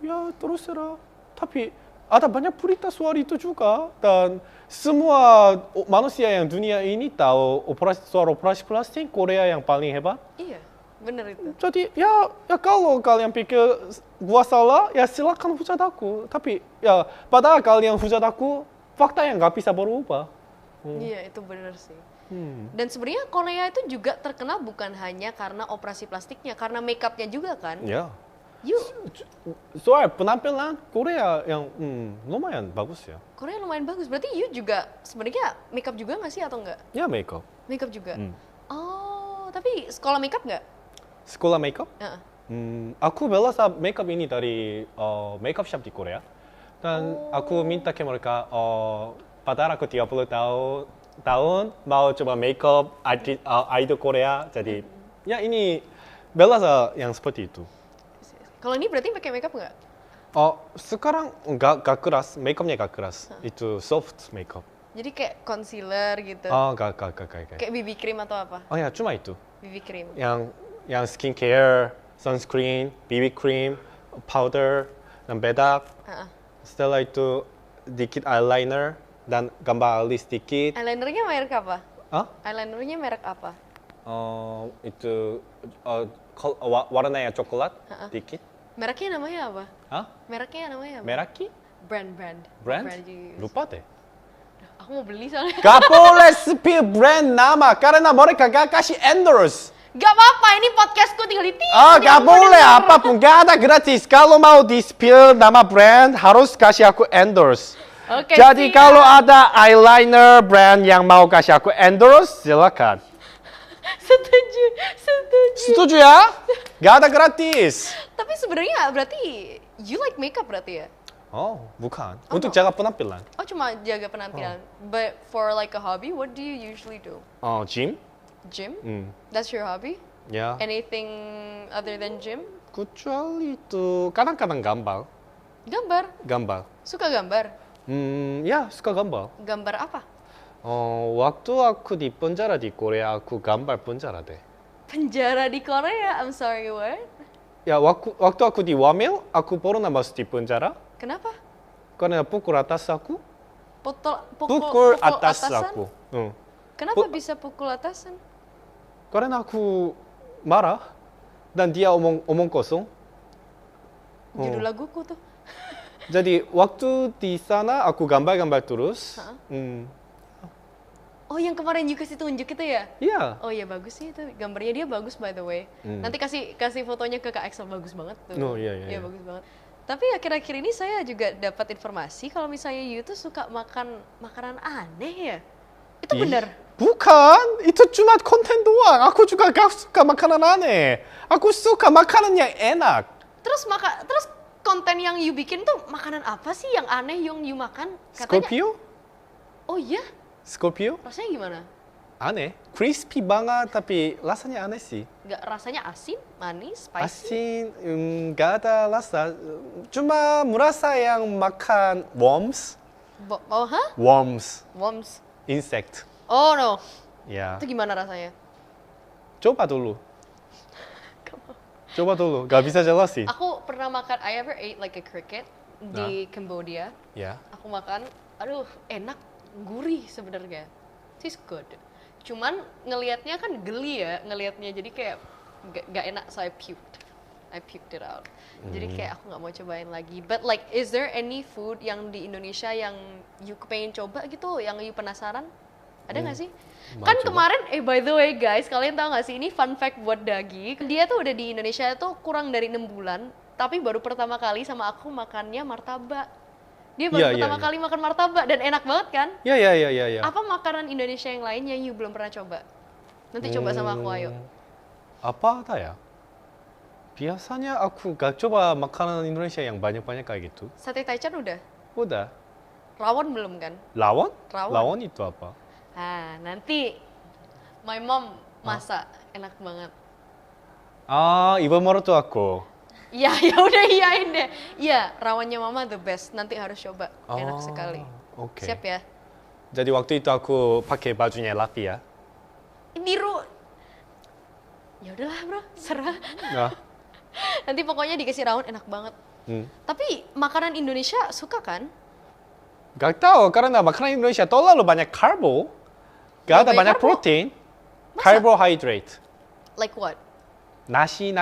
ya terserah. Tapi ada banyak berita soal itu juga. Dan semua manusia yang dunia ini tahu soal operasi plastik Korea yang paling hebat. Iya, bener itu. Jadi ya kalau kalian pikir gua salah, ya silakan hujat aku. Tapi ya padahal kalian hujat aku, fakta yang gak bisa berubah. Iya, itu bener sih. Dan sebenarnya Korea itu juga terkenal bukan hanya karena operasi plastiknya, karena makeupnya juga kan? Ya. You Soal penampilan Korea yang lumayan bagus ya. Korea lumayan bagus. Berarti you juga sebenarnya makeup juga nggak sih atau enggak? Ya makeup. Makeup juga. Oh, tapi sekolah makeup nggak? Sekolah makeup? Heeh. Aku belajar makeup ini dari makeup shop di Korea. Dan aku minta ke mereka, padahal aku 30 tahun mau coba makeup idol Korea. Jadi ya ini belajar yang seperti itu. Kalau ini berarti pakai makeup nggak? Sekarang nggak keras, makeupnya nggak keras. Itu soft makeup. Jadi kayak concealer gitu. Nggak. Kayak BB cream atau apa? Ya cuma itu. BB cream. Yang skincare, sunscreen, BB cream, powder, dan bedak. Setelah itu dikit eyeliner dan gambar alis dikit. Eyelinernya merek apa? Eyelinernya merek apa? Itu warnanya coklat dikit. Mereknya namanya apa? Mereknya namanya apa? Meraki? Brand. Lupa deh. Aku mau beli soalnya. Gak boleh spill brand nama karena mereka gak kasih endorse. Gak apa-apa, ini podcastku tinggal di Gak boleh apapun, gak ada gratis. Kalau mau di spill nama brand harus kasih aku endorse. Oke, Jadi kalau ada eyeliner brand yang mau kasih aku endorse, silakan. Setuju ya? Gak ada gratis. Tapi sebenarnya berarti you like makeup berarti ya? Bukan. Untuk jaga penampilan. Cuma jaga penampilan. But for like a hobby, what do you usually do? Gym. Gym? That's your hobby? Ya. Anything other than gym? Kecuali itu kadang-kadang gambar. Gambar. Suka gambar? Ya suka gambar. Gambar apa? Waktu aku di penjara di Korea, aku gambar penjara deh. Penjara di Korea? I'm sorry, what? Ya, waktu aku di Wamil, aku pernah masuk di penjara. Kenapa? Karena pukul atas aku. Pukul atas atasan? aku. Kenapa bisa pukul atasan? Karena aku marah dan dia omong kosong. Judul laguku tuh. Jadi waktu di sana aku gambar terus. Oh, yang kemarin you kasih tunjuk itu ya? Iya. Oh iya, bagus sih itu. Gambarnya dia bagus by the way. Nanti kasih fotonya ke Kak Excel, bagus banget tuh. Iya, bagus banget. Tapi akhir-akhir ini saya juga dapat informasi kalau misalnya you tuh suka makan makanan aneh ya? Itu benar? Bukan, itu cuma konten doang. Aku juga gak suka makanan aneh. Aku suka makanan yang enak. Terus konten yang you bikin tuh makanan apa sih yang aneh yang you makan? Katanya, Scorpio? Oh iya? Scorpio? Rasanya gimana? Aneh, crispy banget tapi rasanya aneh sih. Nggak, rasanya asin, manis, spicy? Asin, nggak ada rasa. Cuma merasa yang makan worms. Worms. Worms. Insect. Oh no. Ya. Itu gimana rasanya? Coba dulu. Gak bisa jelasin. Aku pernah makan, I ever ate like a cricket di Cambodia. Ya. Aku makan, aduh enak, gurih sebenarnya. Tastes good. Cuman ngelihatnya kan geli ya, ngelihatnya jadi kayak gak enak, so I puked it out. Jadi kayak aku nggak mau cobain lagi. But like, is there any food yang di Indonesia yang you pengen coba gitu, yang you penasaran? Ada nggak sih? Kan coba. Kemarin, by the way guys, kalian tahu nggak sih, ini fun fact buat Daggy. Dia tuh udah di Indonesia tuh kurang dari 6 bulan, tapi baru pertama kali sama aku makannya martabak. Dia baru pertama kali makan martabak dan enak banget kan? Iya. Apa makanan Indonesia yang lain yang you belum pernah coba? Nanti coba sama aku, ayo. Apa ada ya? Biasanya aku gak coba makanan Indonesia yang banyak-banyak kayak gitu. Sate Taichan udah? Udah. Rawon belum kan? Lawon? Rawon. Lawon itu apa? Nanti my mom masak, enak banget. Ibu mertua aku. Ya udah iyain deh. Iya, rawonnya mama the best. Nanti harus coba. Enak sekali. Okay. Siap ya? Jadi waktu itu aku pakai bajunya Lapi ya. Biru. Ya udahlah bro, serah. Ya. Nanti pokoknya dikasih rawon enak banget. Tapi makanan Indonesia suka kan? Gak tahu karena makanan Indonesia terlalu banyak karbo. Gak ada banyak protein. Carbohydrate. Like what? Nasi,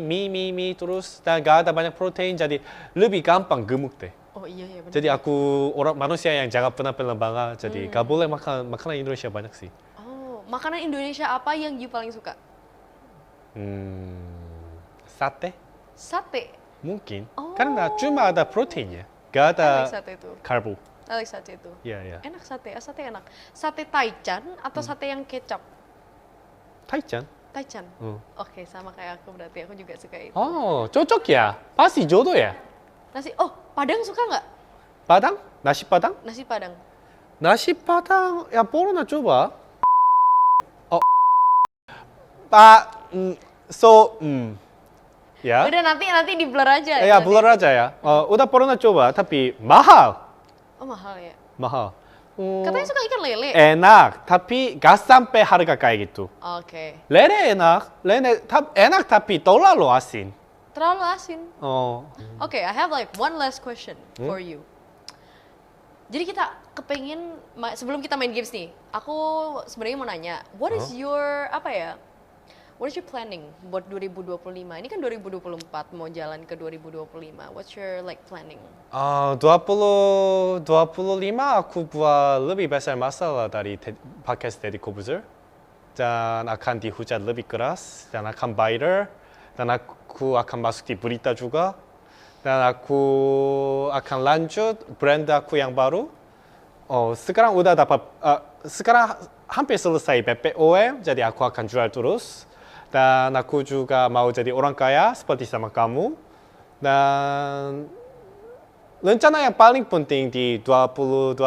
mie terus dan gak ada banyak protein jadi lebih gampang gemuk deh. Oh iya benar. Jadi aku orang manusia yang jaga penampilan banget jadi gak boleh makan makanan Indonesia banyak sih. Oh, makanan Indonesia apa yang you paling suka? Sate. Sate. Mungkin. Oh. Karena cuma ada proteinnya, gak ada I like sate itu. karbo. I like sate itu. Iya. Enak sate, sate enak. Sate taichan atau sate yang kecap? Taichan? Taichan. Oke, sama kayak aku berarti. Aku juga suka itu. Oh, cocok ya. Pasti jodoh ya. Nasi, oh Padang suka nggak? Padang? Nasi Padang? Nasi Padang. Nasi Padang, ya pernah coba. Oh, ya. Udah nanti di blur aja. Ya, nanti. blur aja ya. Udah pernah coba, tapi mahal. Oh mahal ya. Mahal. Katanya suka ikan lele. Enak, tapi gak sampai harga kayak gitu. Oke. Lele enak, enak tapi terlalu asin. Terlalu asin. Oh. Oke, I have like one last question for you. Jadi kita kepengen sebelum kita main games nih, aku sebenarnya mau nanya, what is your what is your planning buat 2025? Ini kan 2024 mau jalan ke 2025. What's your like planning? 25 aku buat lebih besar masalah dari podcast Dari Kobuzer dan akan dihujat lebih keras dan akan viral dan aku akan masuk di berita juga. Dan aku akan lanjut brand aku yang baru. Sekarang udah dapat, sekarang hampir selesai BPOM, jadi aku akan jual terus. Dan aku juga mau jadi orang kaya seperti sama kamu. Dan rencana yang paling penting di 2025,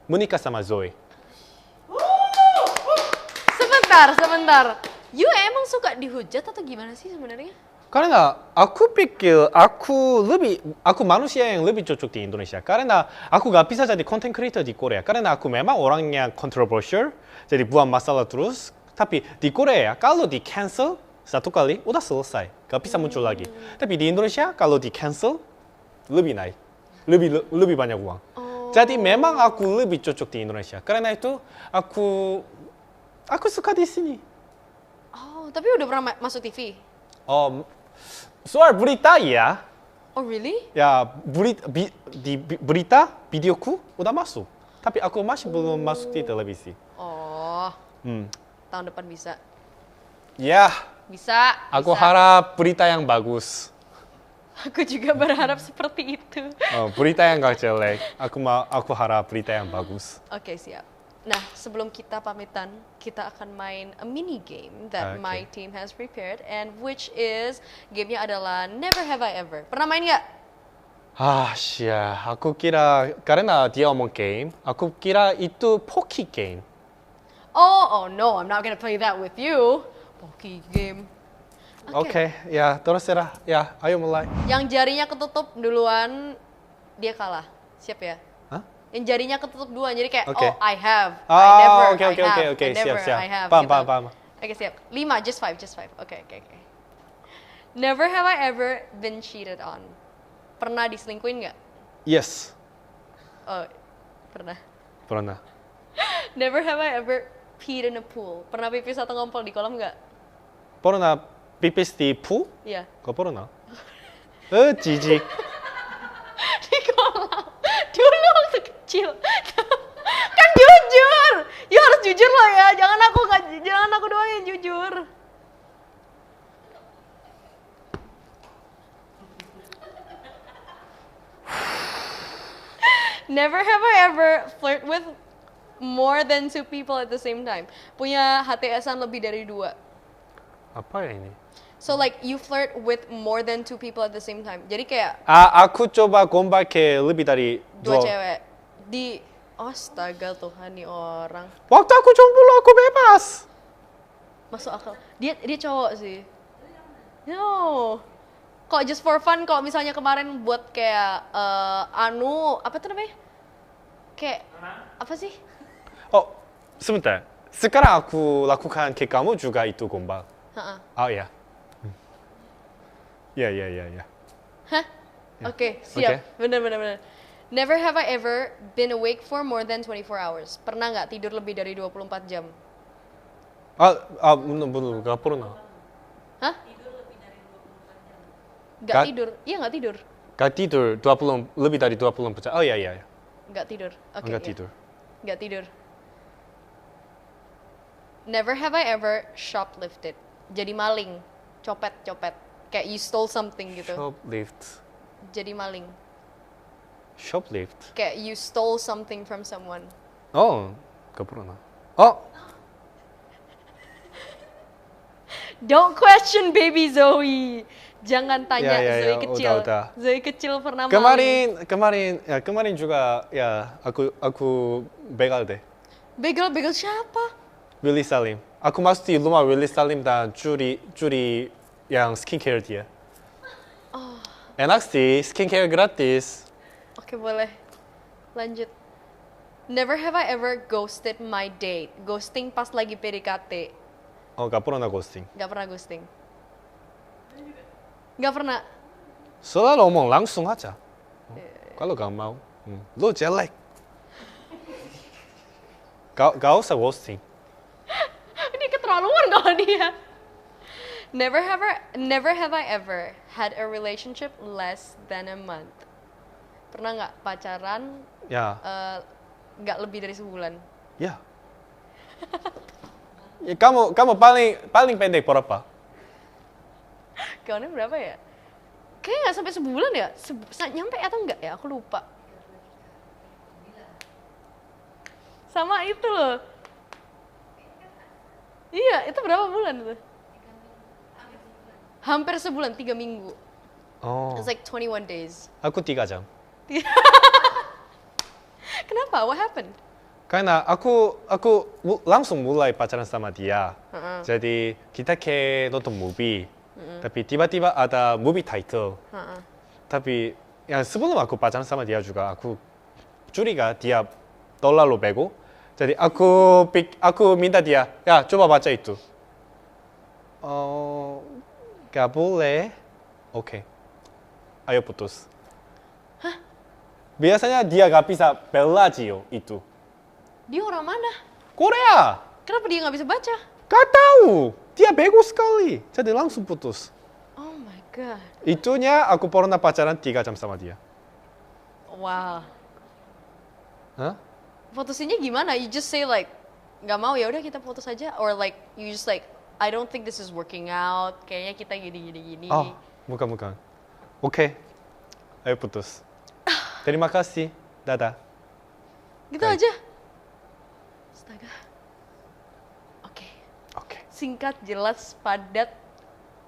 menikah sama Zoe. Sebentar. You emang suka dihujat atau gimana sih sebenarnya? Karena aku pikir aku manusia yang lebih cocok di Indonesia. Karena aku gak bisa jadi content creator di Korea. Karena aku memang orang yang controversial, jadi buat masalah terus. Tapi di Korea kalau di cancel satu kali udah selesai, gak bisa muncul lagi. Tapi di Indonesia kalau di cancel lebih naik, lebih banyak uang. Jadi memang aku lebih cocok di Indonesia. Karena itu aku suka di sini. Oh, tapi udah pernah masuk TV? Soal berita ya. Oh really? Ya, berita videoku udah masuk. Tapi aku masih belum masuk di televisi. Oh. Tahun depan bisa. Ya. Bisa. Aku harap berita yang bagus. Aku juga berharap seperti itu. Berita yang gak jelek. Aku harap berita yang bagus. Oke, siap. Nah, sebelum kita pamitan, kita akan main a mini game that my team has prepared, and which is gamenya adalah Never Have I Ever. Pernah main nggak? Aku kira karena dia omong game, aku kira itu poki game. Oh no, I'm not gonna play that with you. Poki game. Oke, ya terserah. Ya, ayo mulai. Yang jarinya ketutup duluan, dia kalah. Siap ya? Yang jarinya ketutup dua, jadi kayak I have, I never, oke, siap. I have. Paham. Oke, siap. 5, just 5. Oke. Never have I ever been cheated on. Pernah diselingkuhin nggak? Yes. Oh, pernah. Pernah. Never have I ever peed in a pool. Pernah pipis atau ngompol di kolam nggak? Pernah pipis di pool? Iya. Gak pernah. Jijik. Di kolam. Dulu waktu kecil. Kan jujur. You harus jujur loh ya. Jangan aku doang yang jujur. Never have I ever flirt with more than 2 people at the same time. Punya HTS-an lebih dari 2. Apa ya ini? So like you flirt with more than 2 people at the same time. Jadi kayak aku coba gombal ke lebih dari 2 cewek. Astaga Tuhan nih orang. Waktu aku jomblo aku bebas. Masuk akal. Dia cowok sih. No. Kok just for fun, kalau misalnya kemarin buat kayak apa tuh namanya? Kayak apa sih? Sebentar. Sekarang aku lakukan ke kamu juga itu gombal. Ya. Ya. Hah? Oke, siap. Bener. Never have I ever been awake for more than 24 hours. Pernah nggak tidur lebih dari 24 jam? Belum, nggak pernah. Hah? Nggak tidur? Iya nggak tidur. Nggak tidur, lebih dari 24 jam. Iya. Nggak tidur. Oke. Nggak tidur. Nggak tidur. Never have I ever shoplifted. Jadi maling, copet. Kayak you stole something gitu. Shoplift. Jadi maling. Shoplift. Kayak you stole something from someone. gak pernah. Don't question baby Zoe. Jangan tanya Ya, Zoe kecil. udah. Zoe kecil pernah maling. kemarin juga ya aku begal deh. Begal siapa? Willy Salim. Aku masuk di rumah Willy Salim dan curi yang skincare dia. Enak sih, skincare gratis. Oke, boleh. Lanjut. Never have I ever ghosted my date. Ghosting pas lagi PDKT. Gak pernah ghosting. Gak pernah ghosting. Gak pernah. Selalu ngomong langsung aja. Kalau gak mau, lo jelek. Gak usah ghosting. Ini keterlaluan kalau dia. Never have I ever had a relationship less than a month. Pernah nggak pacaran Ya. nggak lebih dari sebulan? Ya. Ya, kamu paling pendek berapa? Kawannya berapa ya? Kayaknya nggak sampai sebulan ya? Nyampe atau enggak ya? Aku lupa. Sama itu loh. Iya, itu berapa bulan tuh? Hampir sebulan, 3 minggu. It's like 21 days. Aku 3 jam. Kenapa? What happened? Karena aku langsung mulai pacaran sama dia. Jadi kita kayak nonton movie. Tapi tiba-tiba ada movie title. Tapi ya sebelum aku pacaran sama dia juga aku curiga dia $100 bego. Jadi aku minta dia, ya coba baca itu. Gak boleh. Oke. Ayo putus. Hah? Biasanya dia gak bisa Bellagio itu. Dia orang mana? Korea. Kenapa dia nggak bisa baca? Gak tahu. Dia bego sekali. Jadi langsung putus. Oh my god. Itunya aku pernah pacaran 3 jam sama dia. Wow. Hah? Putusinnya gimana? You just say like, nggak mau ya udah kita putus aja, or like you just like, I don't think this is working out. Kayaknya kita gini. Bukan. Oke. Ayo putus. Terima kasih. Dadah. Gitu Baik. aja. Astaga. Oke. Singkat, jelas, padat,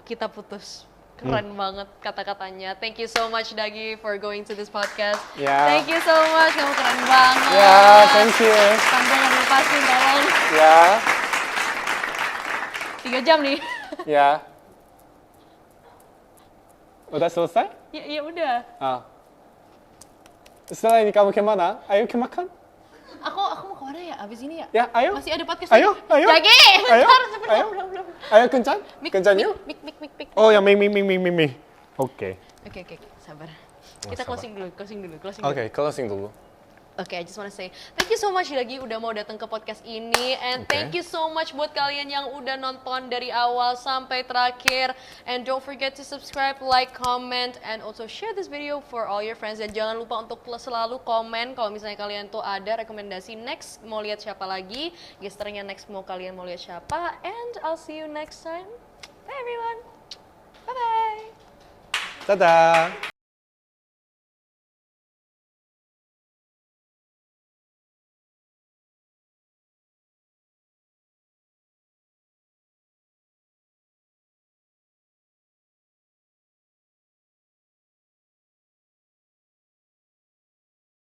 kita putus. Keren banget kata-katanya. Thank you so much Daggy for going to this podcast. Ya. Thank you so much, kamu keren banget. Ya, thank you. Sambil nggak dilepasin, tolong. Ya. 3 jam nih. Ya. Udah selesai? Ya udah. Setelah ini kamu kemana? Ayo ke makan? Aku mau kemana ya? Abis ini ya? Ya, ayo. Masih ada podcast. Ayo. Daggy, Ayo. bentar, sebentar. Ayo. Belum. Ayo kencan? Kencan yuk? Mik. Oh, yang mik. Oke. Oke, sabar. Oh, Kita sabar. closing dulu. Oke, closing dulu. Oke, I just wanna say thank you so much lagi udah mau datang ke podcast ini, and thank you so much buat kalian yang udah nonton dari awal sampai terakhir, and don't forget to subscribe, like, comment, and also share this video for all your friends, dan jangan lupa untuk selalu komen kalau misalnya kalian tuh ada rekomendasi next mau lihat siapa lagi, gesternya next kalian mau lihat siapa, and I'll see you next time. Bye everyone. Bye bye. Dadah.